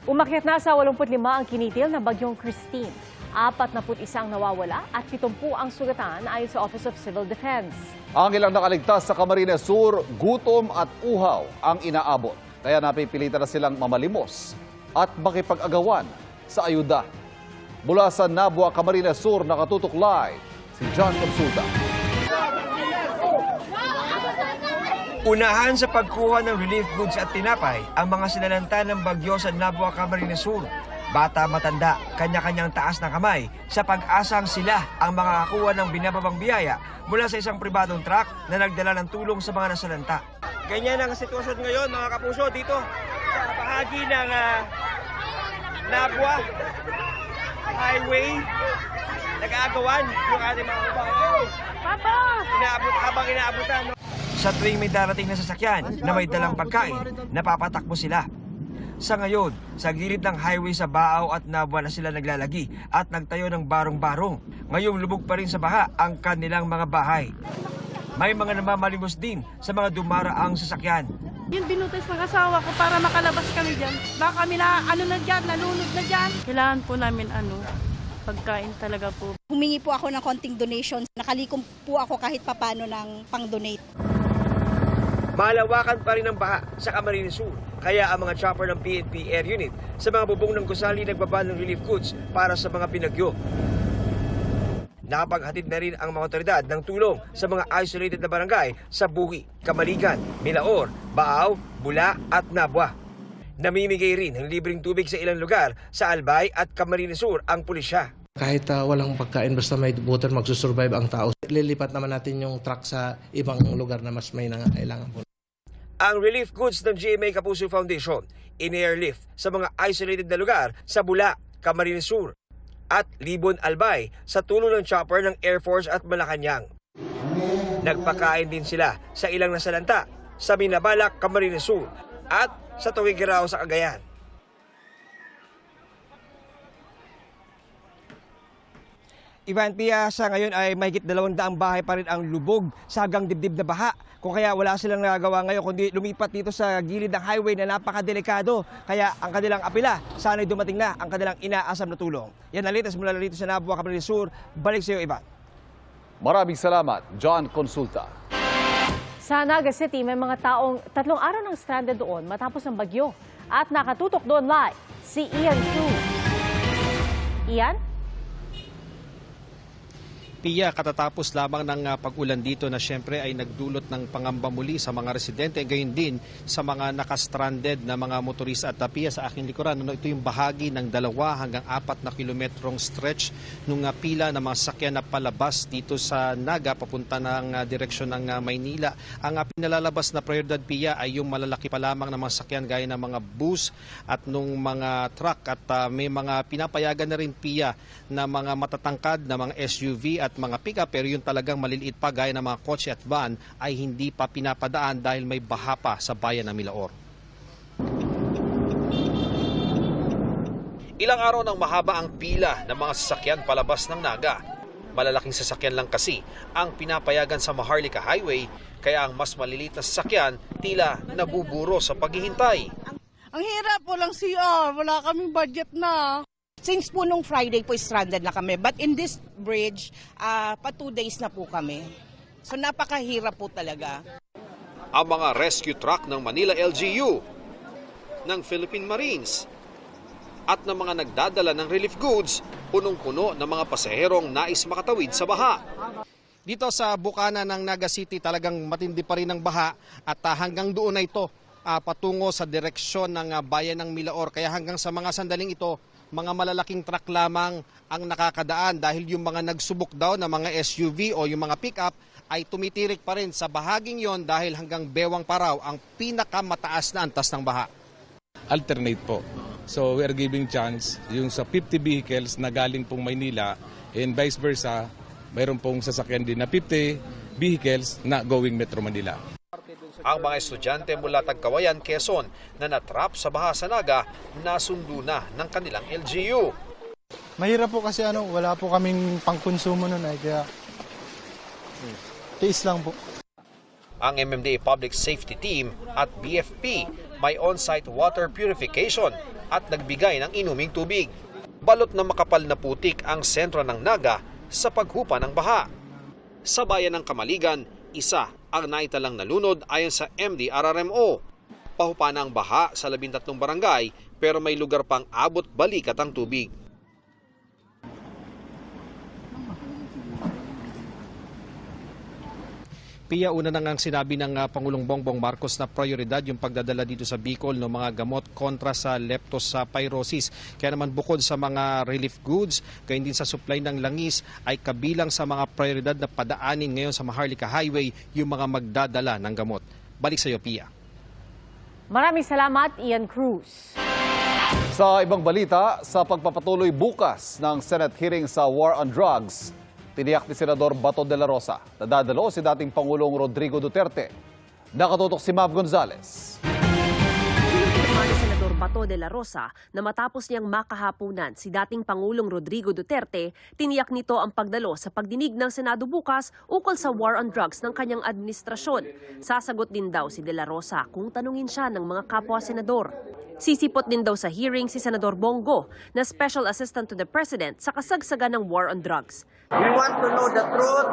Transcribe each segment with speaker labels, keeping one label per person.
Speaker 1: Umakyat na sa 85 ang kinitil na bagyong Christine. 41 ang nawawala at 70 ang sugatan ayon sa Office of Civil Defense.
Speaker 2: Ang ilang nakaligtas sa Camarines Sur, gutom at uhaw ang inaabot. Kaya napipilitan na silang mamalimos at makipag-agawan sa ayuda. Mula sa Nabua, Camarines Sur, nakatutok live si John Consulta.
Speaker 3: Unahan sa pagkuha ng relief goods at tinapay ang mga sinalanta ng bagyo sa Nabua, Camarines Sur. Bata matanda, kanya-kanyang taas ng kamay sa pag-asang sila ang makakakuha ng binababang biyaya mula sa isang pribadong truck na nagdala ng tulong sa mga nasalanta. Ganyan ang sitwasyon ngayon mga kapuso dito sa bahagi ng Nabua Highway. Nag-aagawan yung ating mga kababayan. Papa! Habang inaabutan. Sa tuwing may darating na sasakyan na may dalang pagkain, napapatakbo sila. Sa ngayon, sa gilid ng highway sa Baaw at Nabua na sila naglalagi at nagtayo ng barong-barong. Ngayong lubog pa rin sa baha ang kanilang mga bahay. May mga namamalimos din sa mga dumaraang sasakyan.
Speaker 4: Yung binutas ng asawa ko para makalabas kami dyan. Baka kami nalunod na dyan. Kailangan po namin pagkain talaga po.
Speaker 5: Humingi po ako ng konting donations. Nakalikom po ako kahit papano ng pang-donate.
Speaker 3: Malawakan pa rin ang baha sa Camarines Sur. Kaya ang mga chopper ng PNP Air Unit sa mga bubong ng gusali nagbaba ng relief goods para sa mga binagyo. Nakapaghatid na rin ang mga otoridad ng tulong sa mga isolated na barangay sa Buhi, Kamaligan, Milaor, Baaw, Bula at Nabua. Namimigay rin ng libreng tubig sa ilang lugar sa Albay at Camarines Sur ang pulisya.
Speaker 6: Kahit walang pagkain, basta may water, magsusurvive ang tao. Lilipat naman natin yung truck sa ibang lugar na mas may nangangailangan po.
Speaker 3: Ang relief goods ng GMA Kapuso Foundation, in-airlift sa mga isolated na lugar sa Bula, Camarines Sur at Libon, Albay sa tulong ng chopper ng Air Force at Malacanang. Nagpakain din sila sa ilang nasalanta sa Binabalak, Camarines Sur at sa Tuwigirao sa Cagayan. Ivan Pia, sa ngayon ay mahigit 200 bahay pa rin ang lubog sa hanggang dibdib na baha. Kung kaya wala silang nagagawa ngayon kundi lumipat dito sa gilid ng highway na napakadelikado. Kaya ang kanilang apela, sana'y dumating na ang kanilang inaasam na tulong. Yan ang latest mula rito sa Nabua, Camarines Sur. Balik sa iyo, Ivan.
Speaker 2: Maraming salamat, John Consulta.
Speaker 1: Sa Naga City, may mga taong 3 araw nang stranded doon matapos ng bagyo. At nakatutok doon live si Ian Chu. Ian?
Speaker 7: Pia, katatapos lamang ng pag-ulan dito na siyempre ay nagdulot ng pangamba muli sa mga residente, gayon din sa mga nakastranded na mga motorista. At Pia, sa aking likuran, ito yung bahagi ng 2 hanggang 4 na kilometrong stretch ng pila ng mga sakyan na palabas dito sa Naga papunta ng direksyon ng Maynila. Ang pinalalabas na prioridad, Pia, ay yung malalaki pa lamang na mga sakyan gaya ng mga bus at nung mga truck. At may mga pinapayagan na rin, Pia, na mga matatangkad na mga SUV at mga pick-up, pero yung talagang maliliit pa gaya ng mga kotse at van ay hindi pa pinapadaan dahil may baha pa sa bayan ng Milaor. Ilang araw nang mahaba ang pila ng mga sasakyan palabas ng Naga. Malalaking sasakyan lang kasi ang pinapayagan sa Maharlika Highway, kaya ang mas maliliit na sasakyan tila nabuburo sa paghihintay.
Speaker 4: Ang hirap, walang CR, wala kaming budget na.
Speaker 8: Since po nung Friday po stranded na kami, but in this bridge, pa 2 days na po kami. So napakahirap po talaga.
Speaker 7: Ang mga rescue truck ng Manila LGU, ng Philippine Marines, at ng mga nagdadala ng relief goods, punong-puno ng mga pasaherong nais makatawid sa baha. Dito sa bukana ng Naga City, talagang matindi pa rin ang baha at hanggang doon na ito patungo sa direksyon ng bayan ng Milaor. Kaya hanggang sa mga sandaling ito, mga malalaking truck lamang ang nakakadaan dahil yung mga nagsubok daw na mga SUV o yung mga pick-up ay tumitirik pa rin sa bahaging yon dahil hanggang Bewang pa raw ang pinakamataas na antas ng baha.
Speaker 9: Alternate po. So we are giving chance yung sa 50 vehicles na galing pong Maynila and vice versa, mayroon pong sasakyan din na 50 vehicles na going Metro Manila.
Speaker 7: Ang mga estudyante mula Tagkawayan, Quezon na natrap sa baha sa Naga, nasundo na ng kanilang LGU.
Speaker 10: Mahirap po kasi wala po kaming pangkonsumo nun kaya tiis lang po.
Speaker 7: Ang MMDA Public Safety Team at BFP
Speaker 11: may on-site water purification at nagbigay ng inuming tubig. Balot na makapal na putik ang sentro ng Naga sa paghupa ng baha. Sa bayan ng Kamaligan, isa ang naitalang nalunod ayon sa MDRRMO. Pahupa na ang baha sa 13 barangay pero may lugar pang abot balikat ang tubig.
Speaker 7: Pia, una na ngang sinabi ng Pangulong Bongbong Marcos na prioridad yung pagdadala dito sa Bicol ng mga gamot kontra sa leptospirosis. Kaya naman bukod sa mga relief goods, gayon din sa supply ng langis ay kabilang sa mga prioridad na padaanin ngayon sa Maharlika Highway yung mga magdadala ng gamot. Balik sa iyo, Pia.
Speaker 1: Maraming salamat, Ian Cruz.
Speaker 2: Sa ibang balita, sa pagpapatuloy bukas ng Senate hearing sa War on Drugs, tiniyak ni Senador Bato de la Rosa na dadalo si dating Pangulong Rodrigo Duterte. Nakatutok si Mav Gonzales.
Speaker 12: Pinirma ni Senador Bato de la Rosa na matapos niyang makahapunan si dating Pangulong Rodrigo Duterte, tiniyak nito ang pagdalo sa pagdinig ng Senado bukas ukol sa war on drugs ng kanyang administrasyon. Sasagot din daw si de la Rosa kung tanungin siya ng mga kapwa-senador. Sisipot din daw sa hearing si Senador Bongo na Special Assistant to the President sa kasagsagan ng war on drugs.
Speaker 13: We want to know the truth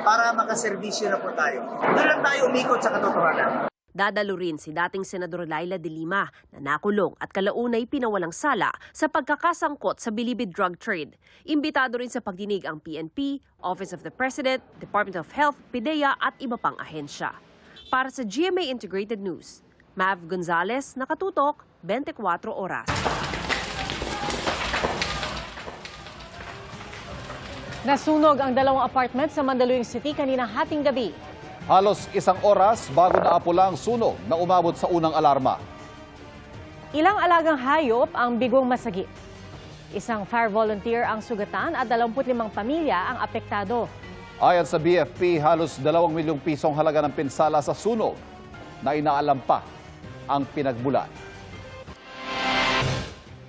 Speaker 13: para makaserbisyo na po tayo. Doon lang tayo umikot sa katotohanan.
Speaker 12: Dadalo rin si dating Senador Laila de Lima na nakulong at kalaunay pinawalang sala sa pagkakasangkot sa bilibid drug trade. Imbitado rin sa pagdinig ang PNP, Office of the President, Department of Health, PIDEA at iba pang ahensya. Para sa GMA Integrated News, Mav Gonzales, nakatutok, 24 oras.
Speaker 1: Nasunog ang 2 apartment sa Mandaluyong City kaninang hating gabi.
Speaker 2: Halos 1 oras bago naapula ang sunog na umabot sa unang alarma.
Speaker 1: Ilang alagang hayop ang bigong masagip. Isang fire volunteer ang sugatan at 25 pamilya ang apektado.
Speaker 2: Ayon sa BFP, halos 2 milyong pisong halaga ng pinsala sa sunog na inaalam pa ang pinagmulan.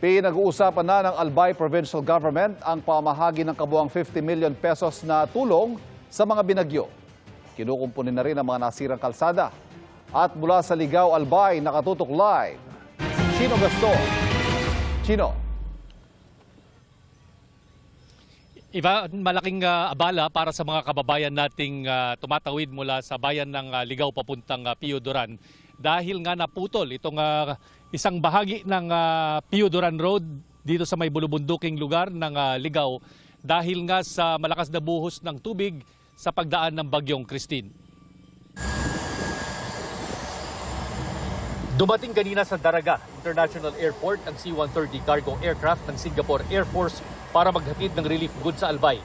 Speaker 2: Pinag-uusapan na ng Albay Provincial Government ang pamahagi ng kabuang 50 million pesos na tulong sa mga binagyo. Kinukumpunin na rin ang mga nasirang kalsada. At mula sa Ligao, Albay, nakatutok live si Chino Gaston. Chino.
Speaker 14: Iba, malaking abala para sa mga kababayan nating tumatawid mula sa bayan ng Ligao papuntang Pio Duran. Dahil nga naputol itong isang bahagi ng Pio Duran Road dito sa may bulubunduking lugar ng Ligao dahil nga sa malakas na buhos ng tubig sa pagdaan ng bagyong Christine. Dumating kanina sa Daraga International Airport ang C-130 cargo aircraft ng Singapore Air Force para maghatid ng relief goods sa Albay.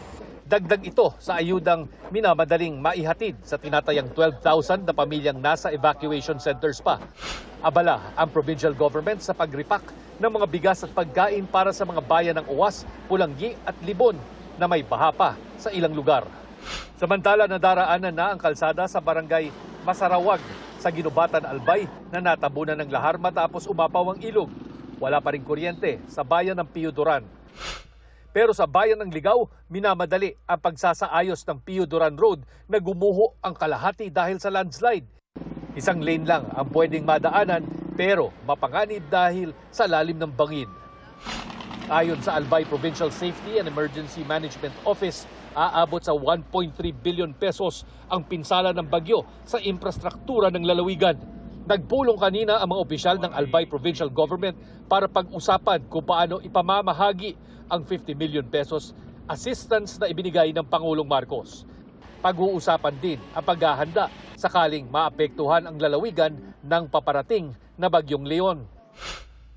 Speaker 14: Dagdag ito sa ayudang minamadaling maihatid sa tinatayang 12,000 na pamilyang nasa evacuation centers pa. Abala ang provincial government sa pagripak ng mga bigas at pagkain para sa mga bayan ng Uwas, Pulanggi at Libon na may baha pa sa ilang lugar. Samantala, nadaraanan na ang kalsada sa barangay Masarawag sa Ginubatan, Albay na natabunan ng lahar matapos umapaw ang ilog. Wala pa rin kuryente sa bayan ng Pio Duran. Pero sa bayan ng Ligao, minamadali ang pagsasaayos ng Pio Duran Road na gumuho ang kalahati dahil sa landslide. Isang lane lang ang pwedeng madaanan pero mapanganib dahil sa lalim ng bangin. Ayon sa Albay Provincial Safety and Emergency Management Office, aabot sa 1.3 billion pesos ang pinsala ng bagyo sa infrastruktura ng lalawigan. Nagpulong kanina ang mga opisyal ng Albay Provincial Government para pag-usapan kung paano ipamamahagi ang 50 million pesos assistance na ibinigay ng Pangulong Marcos. Pag-uusapan din ang paghahanda sakaling maapektuhan ang lalawigan ng paparating na bagyong Leon.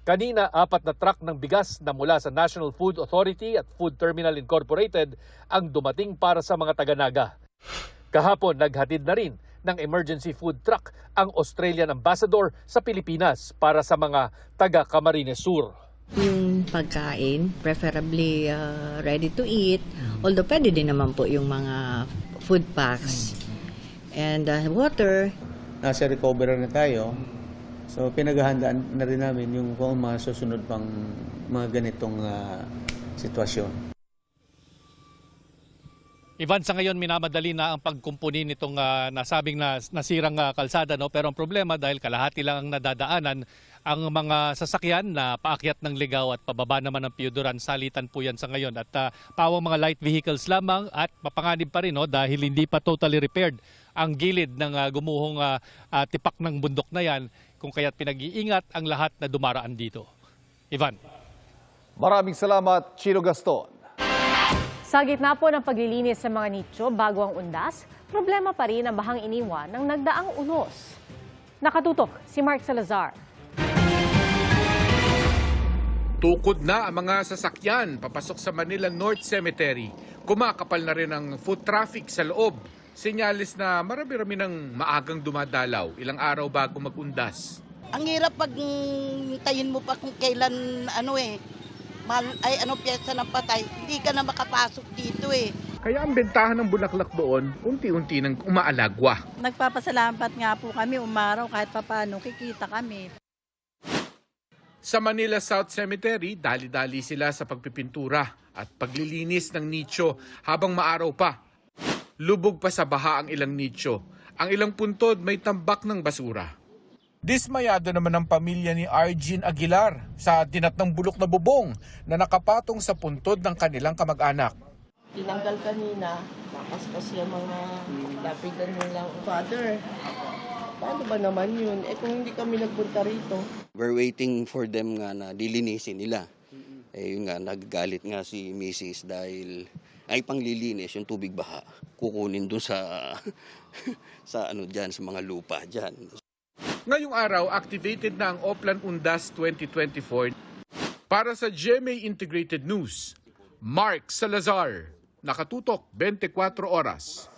Speaker 14: Kanina, 4 na truck ng bigas na mula sa National Food Authority at Food Terminal Incorporated ang dumating para sa mga taga-Naga. Kahapon, naghatid na rin ng emergency food truck ang Australian Ambassador sa Pilipinas para sa mga taga-Camarines Sur.
Speaker 15: Yung pagkain, preferably ready to eat, although pwede din naman po yung mga food packs. And water.
Speaker 16: Nasa recovery na tayo. So pinaghahandaan na rin namin yung kung mga susunod pang mga ganitong sitwasyon.
Speaker 14: Ivan, sa ngayon minamadali na ang pagkumpuni nitong nasabing nasirang kalsada, no? Pero ang problema dahil kalahati lang ang nadadaanan, ang mga sasakyan na paakyat ng Ligaw at pababa naman ng Piyuduran, salitan po yan sa ngayon. At pawang mga light vehicles lamang at mapanganib pa rin, no? Dahil hindi pa totally repaired ang gilid ng gumuhong tipak ng bundok na yan, kung kaya't pinag-iingat ang lahat na dumaraan dito. Ivan.
Speaker 2: Maraming salamat, Chino Gaston.
Speaker 1: Sa gitna po ng paglilinis sa mga nicho bago ang undas, problema pa rin ang bahang iniwan ng nagdaang unos. Nakatutok si Mark Salazar.
Speaker 17: Tukod na ang mga sasakyan papasok sa Manila North Cemetery. Kumakapal na rin ang foot traffic sa loob. Senyalis na marami-rami ng maagang dumadalaw ilang araw bago magundas.
Speaker 18: Ang hirap pag tayin mo pa kung kailan piyesa ng patay, hindi ka na makapasok dito eh.
Speaker 17: Kaya ang bentahan ng bulaklak doon, unti-unti nang umaalagwa.
Speaker 4: Nagpapasalamat nga po kami umaraw kahit papaano kikita kami.
Speaker 17: Sa Manila South Cemetery, dali-dali sila sa pagpipintura at paglilinis ng nicho habang maaraw pa. Lubog pa sa baha ang ilang nicho. Ang ilang puntod may tambak ng basura. Dismayado naman ang pamilya ni Arjin Aguilar sa tinatnang bulok na bubong na nakapatong sa puntod ng kanilang kamag-anak.
Speaker 19: Tinanggal kanina, nakaspas yung mga lapidan nilang father. Paano ba naman yun? Kung hindi kami nagpunta rito.
Speaker 20: We're waiting for them nga na dilinisin nila. Yun nga, naggalit nga si Mrs. dahil ay panglilinis yung tubig baha. Kukunin dun sa sa mga lupa dyan.
Speaker 17: Ngayong araw, activated na ang Oplan Undas 2024. Para sa GMA Integrated News, Mark Salazar, nakatutok 24 oras.